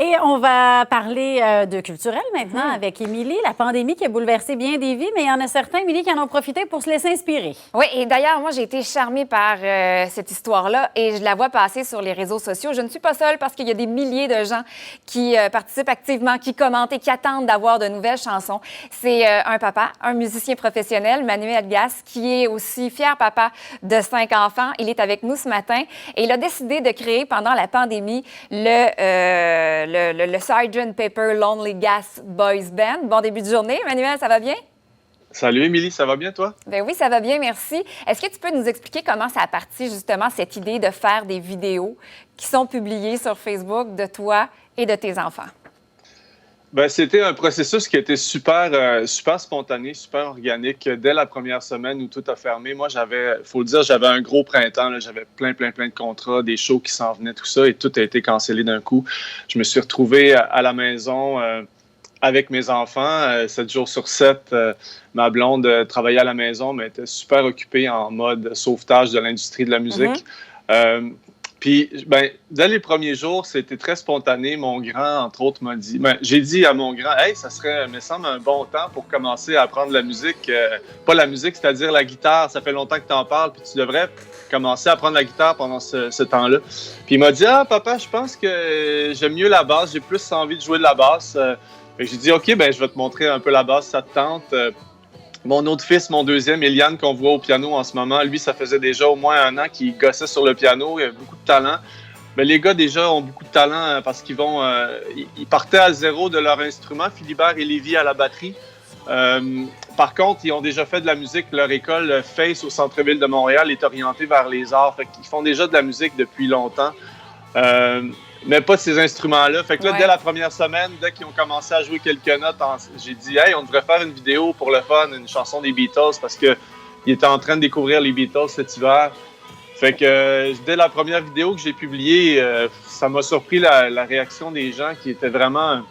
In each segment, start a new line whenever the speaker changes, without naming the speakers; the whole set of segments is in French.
Et on va parler de culturel maintenant avec Émilie. La pandémie qui a bouleversé bien des vies, mais il y en a certains, Émilie, qui en ont profité pour se laisser inspirer.
Oui, et d'ailleurs, moi, j'ai été charmée par cette histoire-là et je la vois passer sur les réseaux sociaux. Je ne suis pas seule parce qu'il y a des milliers de gens qui participent activement, qui commentent et qui attendent d'avoir de nouvelles chansons. C'est un papa, un musicien professionnel, Manuel Gas, qui est aussi fier papa de 5 enfants. Il est avec nous ce matin et il a décidé de créer pendant la pandémie le Sgt. Pepper Lonely Gas Boys Band. Bon début de journée. Manuel, ça va bien?
Salut Émilie, ça va bien toi?
Ben oui, ça va bien, merci. Est-ce que tu peux nous expliquer comment ça a parti justement cette idée de faire des vidéos qui sont publiées sur Facebook de toi et de tes enfants?
Ben, c'était un processus qui était super spontané, super organique. Dès la première semaine où tout a fermé, moi, faut le dire, j'avais un gros printemps. Là. J'avais plein de contrats, des shows qui s'en venaient, tout ça, et tout a été cancellé d'un coup. Je me suis retrouvé à la maison avec mes enfants, 7 jours sur 7. Ma blonde travaillait à la maison, mais était super occupée en mode sauvetage de l'industrie de la musique. Puis, dès les premiers jours, c'était très spontané. Mon grand, entre autres, m'a dit... j'ai dit à mon grand, « Hey, ça serait, me semble, un bon temps pour commencer à apprendre la musique. Pas la musique, c'est-à-dire la guitare. Ça fait longtemps que tu en parles, puis tu devrais commencer à apprendre la guitare pendant ce temps-là. » Puis il m'a dit, « Ah, papa, je pense que j'aime mieux la basse. J'ai plus envie de jouer de la basse. » J'ai dit, « OK, je vais te montrer un peu la basse. Ça te tente. » Mon autre fils, mon deuxième, Eliane, qu'on voit au piano en ce moment, lui, ça faisait déjà au moins 1 an qu'il gossait sur le piano. Il a beaucoup de talent. Mais les gars, déjà, ont beaucoup de talent parce qu'ils ils partaient à zéro de leur instrument, Philibert et Lévy à la batterie. Par contre, ils ont déjà fait de la musique. Leur école Face au centre-ville de Montréal est orientée vers les arts. Fait qu'ils font déjà de la musique depuis longtemps. Mais pas ces instruments-là. Fait que là, dès la première semaine, dès qu'ils ont commencé à jouer quelques notes, j'ai dit « Hey, on devrait faire une vidéo pour le fun, une chanson des Beatles » parce qu'ils étaient en train de découvrir les Beatles cet hiver. Fait que dès la première vidéo que j'ai publiée, ça m'a surpris la réaction des gens qui étaient vraiment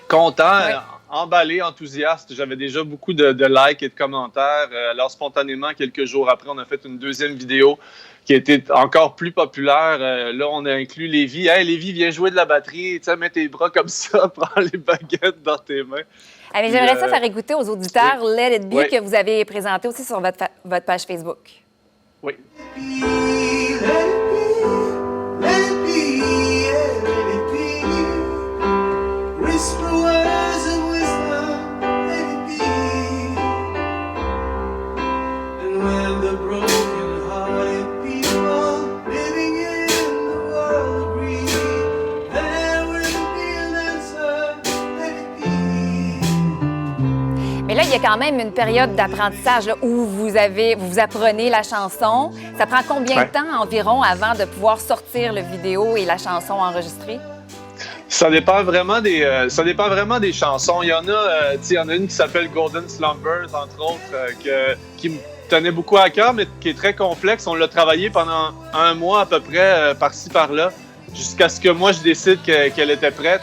contents, emballés, enthousiastes. J'avais déjà beaucoup de likes et de commentaires. Alors spontanément, quelques jours après, on a fait une deuxième vidéo qui était encore plus populaire. Là, on a inclus Lévy. « Hey, Lévy, viens jouer de la batterie. Mets tes bras comme ça, prends les baguettes dans tes mains. »
Allez, j'aimerais ça faire écouter aux auditeurs Let It Be que vous avez présenté aussi sur votre page Facebook.
Oui.
Mais là, il y a quand même une période d'apprentissage là, où vous apprenez la chanson. Ça prend combien de temps environ avant de pouvoir sortir le vidéo et la chanson enregistrée?
Ça dépend vraiment des chansons. Il y en a une qui s'appelle Golden Slumbers, entre autres, qui me tenait beaucoup à cœur, mais qui est très complexe. On l'a travaillé pendant 1 mois à peu près, par-ci, par-là, jusqu'à ce que moi, je décide qu'elle était prête.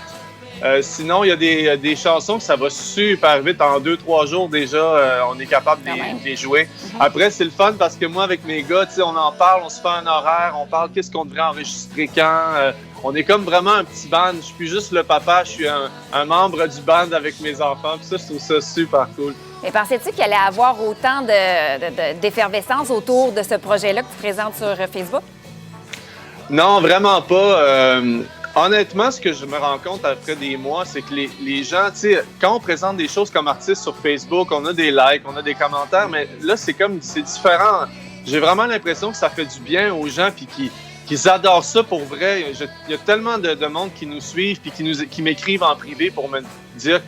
Sinon, il y a des chansons que ça va super vite. En 2-3 jours, déjà, on est capable de les jouer. Après, c'est le fun parce que moi, avec mes gars, on en parle, on se fait un horaire, on parle qu'est-ce qu'on devrait enregistrer quand. On est comme vraiment un petit band. Je suis plus juste le papa, je suis un membre du band avec mes enfants. Puis ça, je trouve ça super cool.
Mais pensais-tu qu'il allait avoir autant d'effervescence autour de ce projet-là que tu présentes sur Facebook?
Non, vraiment pas. Honnêtement, ce que je me rends compte après des mois, c'est que les gens, quand on présente des choses comme artiste sur Facebook, on a des likes, on a des commentaires, mais là, c'est différent. J'ai vraiment l'impression que ça fait du bien aux gens puis qu'ils adorent ça pour vrai. Il y a tellement de monde qui nous suivent puis qui m'écrivent en privé pour me dire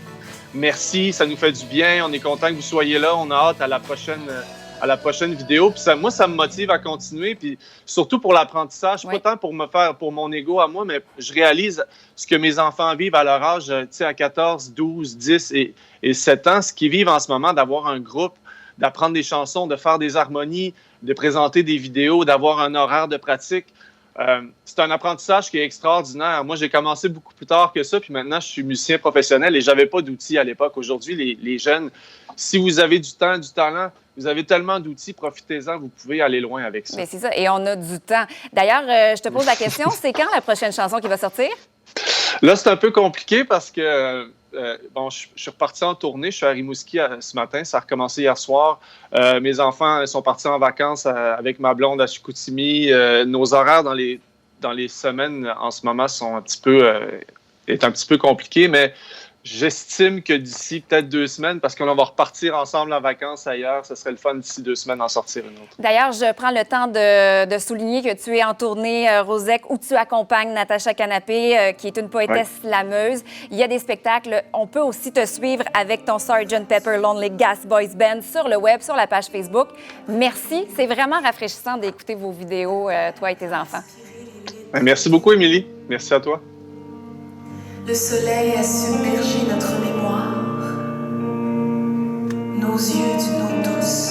merci, ça nous fait du bien, on est content que vous soyez là, on a hâte à la prochaine vidéo. Puis moi, ça me motive à continuer. Puis surtout pour l'apprentissage, pas tant pour mon ego à moi, mais je réalise ce que mes enfants vivent à leur âge, à 14, 12, 10 et 7 ans, ce qu'ils vivent en ce moment, d'avoir un groupe, d'apprendre des chansons, de faire des harmonies, de présenter des vidéos, d'avoir un horaire de pratique. C'est un apprentissage qui est extraordinaire. Moi, j'ai commencé beaucoup plus tard que ça, puis maintenant, je suis musicien professionnel et j'avais pas d'outils à l'époque. Aujourd'hui, les jeunes, si vous avez du temps, du talent, vous avez tellement d'outils, profitez-en, vous pouvez aller loin avec ça.
Mais c'est ça, et on a du temps. D'ailleurs, je te pose la question, c'est quand la prochaine chanson qui va sortir?
Là, c'est un peu compliqué parce que, bon, je suis reparti en tournée. Je suis à Rimouski ce matin. Ça a recommencé hier soir. Mes enfants sont partis en vacances avec ma blonde à Chicoutimi. Nos horaires dans les semaines en ce moment sont un petit peu compliqués, mais j'estime que d'ici peut-être 2 semaines, parce qu'on va repartir ensemble en vacances ailleurs, ce serait le fun d'ici 2 semaines d'en sortir une autre.
D'ailleurs, je prends le temps de souligner que tu es en tournée Rosec où tu accompagnes Natacha Canapé, qui est une poétesse slameuse. Il y a des spectacles. On peut aussi te suivre avec ton Sgt. Pepper Lonely Gas Boys Band sur le web, sur la page Facebook. Merci. C'est vraiment rafraîchissant d'écouter vos vidéos, toi et tes enfants.
Merci beaucoup, Émilie. Merci à toi.
Le soleil a submergé notre mémoire, nos yeux d'une eau douce.